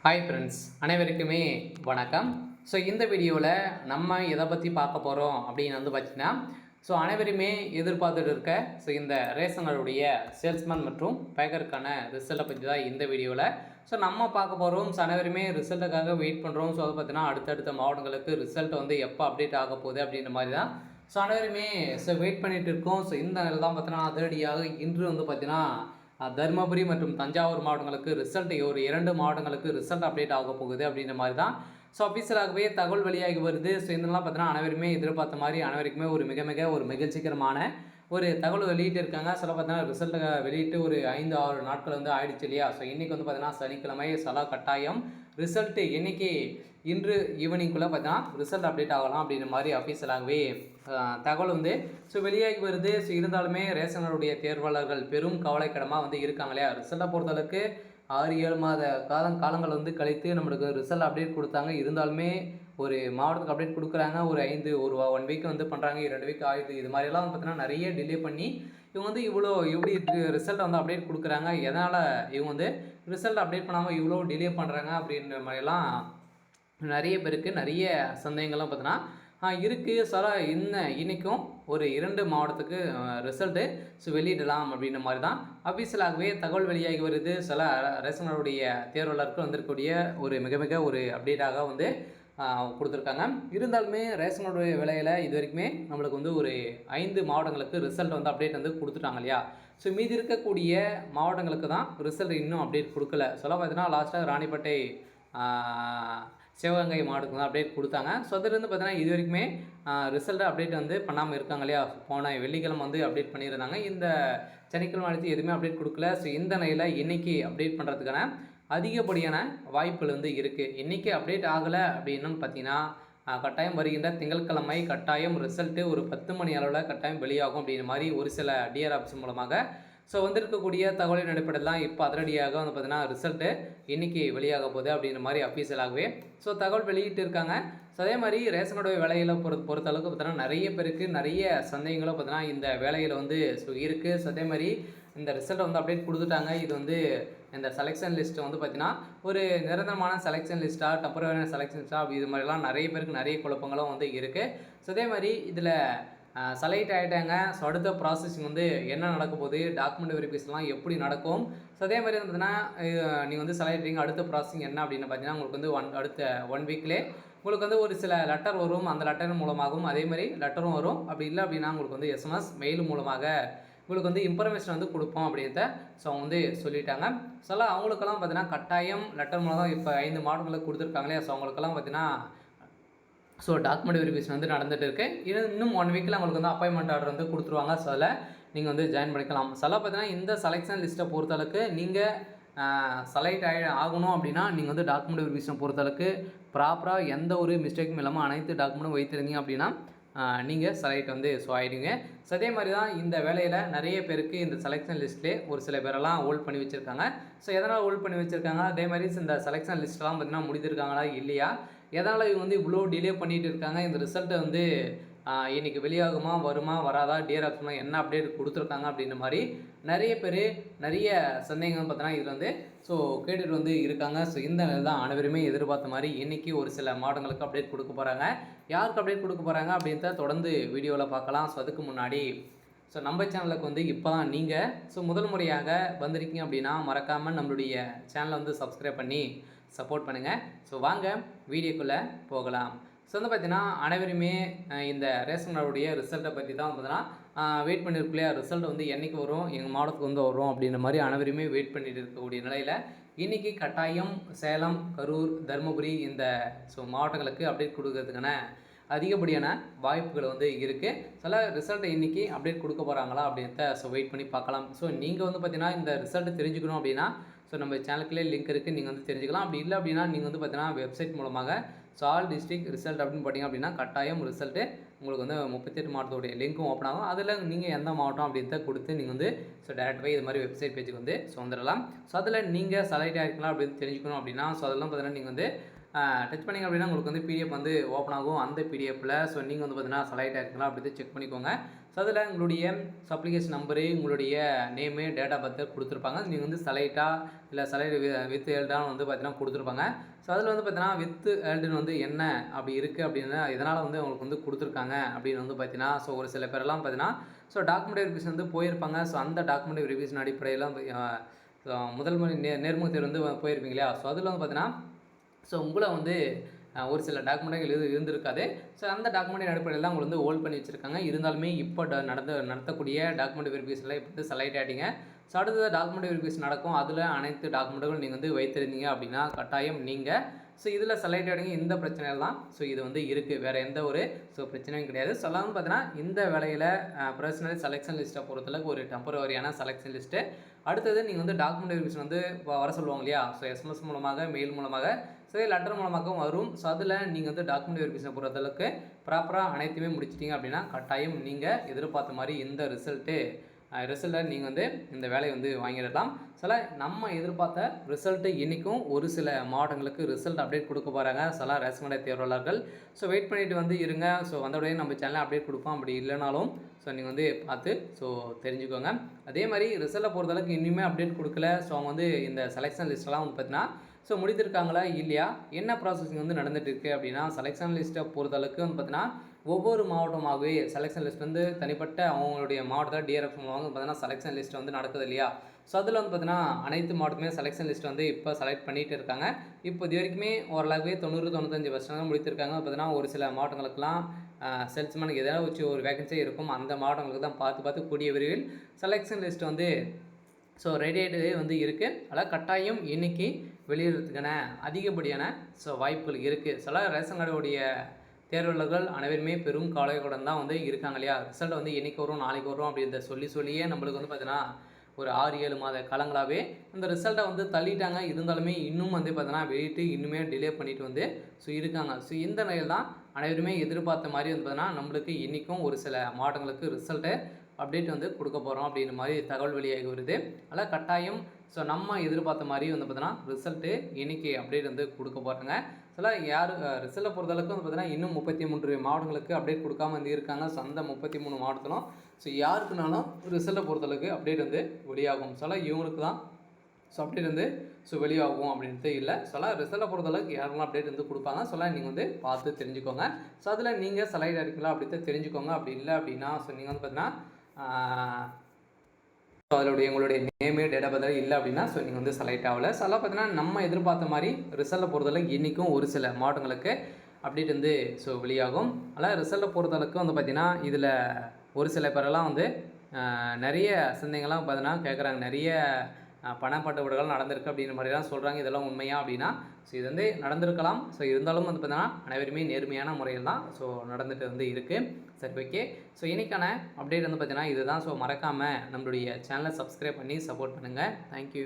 Hi friends, அனைவருக்குமே வணக்கம். So இந்த வீடியோவில் நம்ம எதை பற்றி பார்க்க போகிறோம் அப்படின்னு பார்த்தீங்கன்னா, அனைவருமே எதிர்பார்த்துட்டு இருக்க இந்த ரேஷன்களுடைய சேல்ஸ்மேன் மற்றும் பேக்கருக்கான ரிசல்ட்டை பற்றி தான் இந்த வீடியோவில் நம்ம பார்க்க போகிறோம். அனைவருமே ரிசல்ட்டுக்காக வெயிட் பண்ணுறோம். அதை பார்த்தீங்கன்னா அடுத்தடுத்த மாவட்டங்களுக்கு ரிசல்ட் எப்போ அப்டேட் ஆக போகுது அப்படின்ற மாதிரி தான் அனைவருமே வெயிட் பண்ணிகிட்டு இருக்கோம். இந்த நிலை தான் பார்த்தீங்கன்னா அதிரடியாக இன்று பார்த்தீங்கன்னா தருமபுரி மற்றும் தஞ்சாவூர் மாவட்டங்களுக்கு ரிசல்ட் ஒரு 2 மாவட்டங்களுக்கு ரிசல்ட் அப்டேட் ஆக போகுது அப்படின்ற மாதிரி தான் அஃபீஷியலாகவே தகவல் வெளியாகி வருது. இதெல்லாம் பார்த்தீங்கன்னா அனைவருமே எதிர்பார்த்த மாதிரி அனைவருக்குமே ஒரு மிக ஒரு மகிழ்ச்சிகரமான ஒரு தகவல் வெளியிட்டு இருக்காங்க. பார்த்தீங்கன்னா ரிசல்ட்டை வெளியிட்டு ஒரு 5-6 நாட்கள் ஆயிடுச்சு இல்லையா. இன்றைக்கி பார்த்தீங்கன்னா சனிக்கிழமை கட்டாயம் ரிசல்ட்டு இன்றைக்கி இன்று ஈவினிங்குள்ளே பார்த்தீங்கன்னா ரிசல்ட் அப்டேட் ஆகலாம் அப்படின்ற மாதிரி அஃபீஷியலாகவே தகவல் வெளியாகி வருது. இருந்தாலுமே ரேஷனருடைய தேர்வாளர்கள் பெரும் கவலைக்கிடமாக இருக்காங்க இல்லையா. ரிசல்ட்டை பொறுத்தளவுக்கு 6-7 மாத காலங்கள் கழித்து நம்மளுக்கு ரிசல்ட் அப்டேட் கொடுத்தாங்க. இருந்தாலுமே ஒரு மாவட்டத்துக்கு அப்டேட் கொடுக்குறாங்க, ஒரு 1 வீக் பண்ணுறாங்க, 2 வீக் ஆகுது. இது மாதிரிலாம் பார்த்தீங்கன்னா நிறைய டிலே பண்ணி இவங்க இவ்வளோ எப்படி ரிசல்ட் அப்டேட் கொடுக்குறாங்க, எதனால் இவங்க ரிசல்ட் அப்டேட் பண்ணாமல் இவ்வளோ டிலே பண்ணுறாங்க அப்படின்ற மாதிரிலாம் நிறைய பேருக்கு நிறைய சந்தேகங்கள்லாம் பார்த்தீங்கன்னா இருக்குது. இன்றைக்கும் ஒரு 2 மாவட்டத்துக்கு ரிசல்ட்டு வெளியிடலாம் அப்படின்ற மாதிரி தான் அஃபீஷியலாகவே தகவல் வெளியாகி வருது. ரேஷனருடைய தேர்வாளருக்கு வந்திருக்கக்கூடிய ஒரு மிக ஒரு அப்டேட்டாக கொடுத்துருக்காங்க. இருந்தாலுமே ரேஷனுடைய விலையில் இது வரைக்குமே நம்மளுக்கு ஒரு 5 மாவட்டங்களுக்கு ரிசல்ட் அப்டேட் கொடுத்துட்டாங்க இல்லையா. மீதி இருக்கக்கூடிய மாவட்டங்களுக்கு தான் ரிசல்ட் இன்னும் அப்டேட் கொடுக்கல. பார்த்தீங்கன்னா லாஸ்ட்டாக ராணிப்பேட்டை சிவகங்கை மாவட்டத்துக்கு தான் அப்டேட் கொடுத்தாங்க. அதுலேருந்து பார்த்தீங்கன்னா இது வரைக்குமே ரிசல்ட் அப்டேட் பண்ணாமல் இருக்காங்க இல்லையா. போன வெள்ளிக்கிழமை அப்டேட் பண்ணியிருந்தாங்க. இந்த சனிக்கிழமை அடுத்து எதுவுமே அப்டேட் கொடுக்கல. இந்த நிலையில் இன்றைக்கி அப்டேட் பண்ணுறதுக்கான அதிகப்படியான வாய்ப்புகள் இருக்குது. இன்றைக்கி அப்டேட் ஆகலை அப்படின்னு பார்த்தீங்கன்னா கட்டாயம் வருகின்ற திங்கட்கிழமை கட்டாயம் ரிசல்ட்டு ஒரு 10 மணி அளவில் கட்டாயம் வெளியாகும் அப்படின்ற மாதிரி ஒரு சில டிஆர் ஆப்ஸ் மூலமாக வந்திருக்கக்கூடிய தகவலின் அடிப்படையில் தான் இப்போ அதிரடியாக பார்த்தீங்கன்னா ரிசல்ட்டு இன்றைக்கி வெளியாக போகுது அப்படின்ற மாதிரி அஃபீஷியலாகவே தகவல் வெளியிட்டு இருக்காங்க. அதே மாதிரி ரேஷனுடைய வேலையில் பொறுத்தளவுக்கு பார்த்தீங்கன்னா நிறைய பேருக்கு நிறைய சந்தேகங்களும் பார்த்தீங்கன்னா இந்த வேலையில் இருக்குது. அதே மாதிரி இந்த ரிசல்ட் அப்டேட் கொடுத்துட்டாங்க. இது இந்த செலெக்ஷன் லிஸ்ட்டு பார்த்தீங்கன்னா ஒரு நிரந்தரமான செலெக்ஷன் லிஸ்ட்டாக டெம்பரரியான செலெக்ஷன் லிஸ்ட்டாக இது மாதிரிலாம் நிறைய பேருக்கு நிறைய குழப்பங்களும் இருக்குது. அதே மாதிரி இதில் செலக்ட் ஆகிட்டாங்க. அடுத்த ப்ராசஸிங் என்ன நடக்க போகுது, டாக்குமெண்ட் வெரிஃபிகேஷன்லாம் எப்படி நடக்கும். அதே மாதிரி பார்த்தீங்கன்னா நீங்கள் செலக்ட் ஆகிட்டீங்க, அடுத்த ப்ராசஸிங் என்ன அப்படின்னு பார்த்தீங்கன்னா உங்களுக்கு அடுத்த 1 வீக்லேயே உங்களுக்கு ஒரு சில லெட்டர் வரும். அந்த லெட்டர் மூலமாகவும் அதே மாதிரி லெட்டரும் வரும். அப்படி இல்லை அப்படின்னா உங்களுக்கு எஸ்எம்எஸ் மெயில் மூலமாக உங்களுக்கு இன்ஃபர்மேஷன் கொடுப்போம் அப்படின்றத அவங்க சொல்லிட்டாங்க. அவங்களுக்கெல்லாம் பார்த்தீங்கன்னா கட்டாயம் லெட்டர் மூலம் தான் இப்போ 5 மாவட்டங்களுக்கு கொடுத்துருக்காங்களே. அவங்களுக்கெல்லாம் பார்த்தீங்கன்னா டாக்குமெண்ட் வெரிஃபிகேஷன் நடந்துகிட்டு இருக்குது. இன்னும் 1 வீக்கில் உங்களுக்கு அப்பாயின்மெண்ட் ஆர்டர் கொடுத்துருவாங்க. அதில் நீங்கள் ஜாயின் பண்ணிக்கலாம். பார்த்தீங்கன்னா இந்த செலெக்ஷன் லிஸ்ட்டை பொறுத்தளவுக்கு நீங்கள் செலக்ட் ஆகணும் அப்படின்னா நீங்கள் டாக்குமெண்ட் வெரிஃபிகேஷன் பொறுத்தளவுக்கு ப்ராப்பராக எந்த ஒரு மிஸ்டேக்கும் இல்லாமல் அனைத்து டாக்குமெண்ட்டும் வைத்திருந்தீங்க அப்படின்னா நீங்கள் செலக்ட் ஆகிடுங்க. அதே மாதிரி தான் இந்த வேலையில் நிறைய பேருக்கு இந்த செலெக்ஷன் லிஸ்ட்லேயே ஒரு சில பேரெல்லாம் ஹோல்ட் பண்ணி வச்சுருக்காங்க. எதனால் ஹோல்ட் பண்ணி வச்சுருக்காங்க, அதே மாதிரி இந்த செலெக்ஷன் லிஸ்ட்லாம் பார்த்திங்கன்னா முடிஞ்சிருக்காங்களா இல்லையா, எதனால் இவங்க இவ்வளோ டிலே பண்ணிகிட்டு இருக்காங்க, இந்த ரிசல்ட்டை இன்றைக்கி வெளியாகுமா வருமா வராதா, டிஆர் ஆப்ஷன்லாம் என்ன அப்டேட் கொடுத்துருக்காங்க அப்படின்ற மாதிரி நிறைய பேர் நிறைய சந்தேகங்கள் பார்த்தீங்கன்னா இதில் கேட்டுட்டு இருக்காங்க. இந்த தான் அனைவருமே எதிர்பார்த்த மாதிரி இன்றைக்கி ஒரு சில மாவட்டங்களுக்கு அப்டேட் கொடுக்க போகிறாங்க. யாருக்கு அப்டேட் கொடுக்க போகிறாங்க அப்படின்றத தொடர்ந்து வீடியோவில் பார்க்கலாம். அதுக்கு முன்னாடி நம்ம சேனலுக்கு இப்போ தான் நீங்கள் முதல் முறையாக வந்திருக்கீங்க அப்படின்னா மறக்காமல் நம்மளுடைய சேனலை சப்ஸ்கிரைப் பண்ணி சப்போர்ட் பண்ணுங்கள். வாங்க வீடியோக்குள்ளே போகலாம். பார்த்தீங்கன்னா அனைவருமே இந்த ரேஷன் கார்டுடைய ரிசல்ட்டை பற்றி தான் பார்த்தீங்கன்னா வெயிட் பண்ணியிருக்கலையா. ரிசல்ட் என்றைக்கு வரும், எங்கள் மாவட்டத்துக்கு வரும் அப்படின்ற மாதிரி அனைவருமே வெயிட் பண்ணிட்டு இருக்கக்கூடிய நிலையில் இன்றைக்கி கட்டாயம் சேலம், கரூர், தருமபுரி இந்த மாவட்டங்களுக்கு அப்டேட் கொடுக்கறதுக்கான அதிகப்படியான வாய்ப்புகள் இருக்குது. சில ரிசல்ட்டை இன்றைக்கி அப்டேட் கொடுக்க போகிறாங்களா அப்படின்றத வெயிட் பண்ணி பார்க்கலாம். நீங்கள் பார்த்தீங்கன்னா இந்த ரிசல்ட்டை தெரிஞ்சுக்கணும் அப்படின்னா நம்ம சேனலுக்குள்ளே லிங்க் இருக்குது, நீங்கள் தெரிஞ்சுக்கலாம். அப்படி இல்லை அப்படின்னா நீங்கள் பார்த்தீங்கன்னா வெப்சைட் மூலமாக ஆல் டிஸ்ட்ரிக்ட் ரிசல்ட் அப்படின்னு போட்டிங்க அப்படின்னா கட்டாயம் ரிசல்ட்டு உங்களுக்கு 38 மாவட்டத்துடைய லிங்க்கும் ஓப்பன் ஆகும். அதில் நீங்கள் எந்த மாவட்டம் அப்படின்றத கொடுத்து நீங்கள் டேரெக்டாகவே இது மாதிரி வெப்சைட் பேஜுக்கு வந்துடலாம். அதில் நீங்கள் செலக்ட் ஆகிருக்கலாம் அப்படின்னு தெரிஞ்சுக்கணும் அப்படின்னா அதெல்லாம் பார்த்தீங்கன்னா நீங்கள் டச் பண்ணிங்க அப்படின்னா உங்களுக்கு வந்து பிடிஎஃப் வந்து ஓப்பன் ஆகும். அந்த பிடிஎஃப்பில் ஸோ நீங்கள் வந்து பார்த்தீங்கன்னா செலக்ட் ஆகிருக்கலாம் அப்படி செக் பண்ணிக்கோங்க. ஸோ அதில் உங்களுடைய அப்ளிகேஷன் நம்பரு, உங்களுடைய நேமு, டேட் ஆஃப் பர்த் கொடுத்துருப்பாங்க. நீங்கள் வந்து செலக்டா இல்லை செலக்ட் வித் எல்டான்னு வந்து பார்த்தீங்கன்னா கொடுத்துருப்பாங்க. ஸோ அதில் வந்து பார்த்தீங்கன்னா வித் எல்டுன்னு வந்து என்ன அப்படி இருக்குது அப்படின்னு இதனால் வந்து உங்களுக்கு வந்து கொடுத்துருக்காங்க அப்படின்னு வந்து பார்த்தீங்கன்னா ஸோ ஒரு சில பேரெல்லாம் பார்த்தீங்கன்னா ஸோ டாக்குமெண்ட் வெரிஃபிகேஷன் வந்து போயிருப்பாங்க. ஸோ அந்த டாக்குமெண்ட் வெரிஃபிகேஷன் அடிப்படையில் முதல் முறை நேர்முக தேர்வு வந்து போயிருப்பீங்க இல்லையா? ஸோ அதில் வந்து பார்த்தீங்கன்னா ஸோ உங்களை வந்து ஒரு சில டாக்குமெண்ட்டுகள் இருந்திருக்காது. ஸோ அந்த டாக்குமெண்ட் அடிப்படையில் தான் உங்களை வந்து ஹோல்ட் பண்ணி வச்சுருக்காங்க. இருந்தாலுமே இப்போ நடத்தக்கூடிய டாக்குமெண்ட் வெரிஃபிகேஷனில் இப்போ வந்து செலக்ட் ஆகிட்டீங்க. ஸோ அடுத்தது டாக்குமெண்ட் வெரிஃபிகேஷன் நடக்கும். அதில் அனைத்து டாக்குமெண்ட்டுகளும் நீங்கள் வந்து வைத்திருந்தீங்க அப்படின்னா கட்டாயம் நீங்கள் ஸோ இதில் செலக்ட் ஆகிடுங்க. இந்த பிரச்சனையில் தான் ஸோ இது வந்து இருக்குது. வேறு எந்த ஒரு பிரச்சனையும் கிடையாது. ஸோ எல்லாம் பார்த்தீங்கன்னா இந்த வேலையில் பர்சனல் செலெக்ஷன் லிஸ்ட்டை பொறுத்தளவுக்கு ஒரு டெம்பரவரியான செலெக்ஷன் லிஸ்ட்டு. அடுத்தது நீங்கள் வந்து டாக்குமெண்ட் வெரிஃபிகேஷன் வந்து வர சொல்லுவாங்க இல்லையா? ஸோ எஸ்எம்எஸ் மூலமாக, மெயில் மூலமாக, ஸோ லெட்டர் மூலமாகவும் வரும். ஸோ அதில் நீங்கள் வந்து டாக்குமெண்ட் வெரிஃபிகேஷன் பொறுத்தளவுக்கு ப்ராப்பராக அனைத்துமே முடிச்சிட்டிங்க அப்படின்னா கட்டாயம் நீங்கள் எதிர்பார்த்த மாதிரி இந்த ரிசல்ட்டை நீங்கள் வந்து இந்த வேலையை வந்து வாங்கிடலாம். சில நம்ம எதிர்பார்த்த ரிசல்ட்டு இன்றைக்கும் ஒரு சில மாவட்டங்களுக்கு ரிசல்ட் அப்டேட் கொடுக்க போகிறாங்க சில ரேஷன் கடை தேர்வாளர்கள். ஸோ வெயிட் பண்ணிவிட்டு வந்து இருங்க. ஸோ வந்தவுடனே நம்ம சேனலில் அப்டேட் கொடுப்போம். அப்படி இல்லைனாலும் ஸோ நீங்கள் வந்து பார்த்து தெரிஞ்சுக்கோங்க. அதே மாதிரி ரிசல்ட்டை பொறுத்தளவுக்கு இன்னுமே அப்டேட் கொடுக்கல. ஸோ அவங்க வந்து இந்த செலெக்ஷன் லிஸ்ட்டெல்லாம் வந்து பார்த்தீங்கன்னா முடித்திருக்காங்களா இல்லையா, என்ன ப்ராசஸிங் வந்து நடந்துட்டு இருக்குது அப்படின்னா செலெக்ஷன் லிஸ்ட்டை பொறுத்தளவுக்கு வந்து பார்த்தீங்கன்னா ஒவ்வொரு மாவட்டமாகவே செலெக்ஷன் லிஸ்ட் வந்து தனிப்பட்ட அவங்களுடைய மாவட்டத்தில் டிஆர்எஃப் மூலமாக பார்த்தீங்கன்னா செலெக்ஷன் லிஸ்ட் வந்து நடக்குது இல்லையா? ஸோ அதில் வந்து பார்த்தீங்கன்னா அனைத்து மாவட்டமே செலெக்ஷன் லிஸ்ட் வந்து இப்போ செலக்ட் பண்ணிகிட்டு இருக்காங்க. இப்போ இது வரைக்குமே ஓரளவுக்கு 90-95% முடித்திருக்காங்க. பார்த்தீங்கன்னா ஒரு சில மாவட்டங்களுக்கெல்லாம் சேல்ஸ்மேனுக்கு எதாவது வச்சு ஒரு வேகன்சி இருக்கும். அந்த மாவட்டங்களுக்கு தான் பார்த்து கூடிய விரைவில் செலெக்ஷன் லிஸ்ட் வந்து ரெடி ஆகிட்டே வந்து இருக்குது. அதனால் கட்டாயம் இன்றைக்கி வெளியிடுறதுக்கான அதிகப்படியான வாய்ப்புகள் இருக்குது. சில ரேஷன் கார்டுடைய தேர்வாளர்கள் அனைவருமே பெரும் கவலையுடன் தான் வந்து இருக்காங்க இல்லையா? ரிசல்ட் வந்து என்றைக்கு வரும், நாளைக்கு வரும் அப்படின்றத சொல்லியே நம்மளுக்கு வந்து பார்த்தீங்கன்னா ஒரு 6-7 மாத காலங்களாகவே அந்த ரிசல்ட்டை வந்து தள்ளிட்டாங்க. இருந்தாலுமே இன்னும் வந்து பார்த்தீங்கன்னா வெளியிட்டு இன்னுமே டிலே பண்ணிட்டு வந்து இருக்காங்க. இந்த நிலையில் தான் அனைவருமே எதிர்பார்த்த மாதிரி வந்து பார்த்தீங்கன்னா நம்மளுக்கு இன்றைக்கும் ஒரு சில மாவட்டங்களுக்கு ரிசல்ட்டை அப்டேட் வந்து கொடுக்க போகிறோம் அப்படின்ற மாதிரி தகவல் வெளியாகி வருது. அதனால் கட்டாயம் நம்ம எதிர்பார்த்த மாதிரி வந்து பார்த்தீங்கன்னா ரிசல்ட்டு இன்றைக்கி அப்டேட் வந்து கொடுக்க போகிறாங்க. சில யார் ரிசல்ட்டை பொறுத்தளவுக்கு வந்து பார்த்தீங்கன்னா இன்னும் 33 மாவட்டங்களுக்கு அப்டேட் கொடுக்காம வந்து இருக்காங்க. அந்த 33 மாவட்டத்திலும் யாருக்குனாலும் ரிசல்ட்டை பொறுத்தளவுக்கு அப்டேட் வந்து வெளியாகும். இவங்களுக்கு தான் அப்டேட் வந்து வெளியாகும் அப்படின்ட்டு இல்லை. ரிசல்ட்டை பொறுத்தளவுக்கு யாருக்கெல்லாம் அப்டேட் வந்து கொடுப்பாங்க. நீங்கள் வந்து பார்த்து தெரிஞ்சுக்கோங்க. அதில் நீங்கள் செலக்ட் ஆகிருக்கலாம் அப்படின்ட்டு தெரிஞ்சுக்கோங்க. அப்படி இல்லை அப்படின்னா நீங்கள் வந்து பார்த்தீங்கன்னா உங்களுடைய நேமு, டேட் ஆஃப் பர்த் இல்லை அப்படின்னா நீங்கள் வந்து செலக்ட் ஆகலை. பார்த்தீங்கன்னா நம்ம எதிர்பார்த்த மாதிரி ரிசல்ட்டை பொறுத்தளவுக்கு இன்றைக்கும் ஒரு சில மாவட்டங்களுக்கு அப்டேட் வந்து வெளியாகும். அதனால் ரிசல்ட்டை பொறுத்தளவுக்கு வந்து பார்த்திங்கன்னா இதில் ஒரு சில பேரெல்லாம் வந்து நிறைய சந்தேகங்கள்லாம் பார்த்தீங்கன்னா கேட்குறாங்க. நிறைய பணப்பட்டுவிடுகள் நடந்திருக்கு அப்படின்ற மாதிரி தான் சொல்கிறாங்க. இதெல்லாம் உண்மையா அப்படின்னா இது வந்து நடந்திருக்கலாம். இருந்தாலும் வந்து பார்த்தீங்கன்னா அனைவருமே நேர்மையான முறையில் தான் நடந்துட்டு வந்து இருக்குது. சரி, ஓகே. இன்றைக்கான அப்டேட் வந்து பார்த்தீங்கன்னா இதுதான். மறக்காமல் நம்மளுடைய சேனலை சப்ஸ்கிரைப் பண்ணி சப்போர்ட் பண்ணுங்கள். தேங்க்யூ.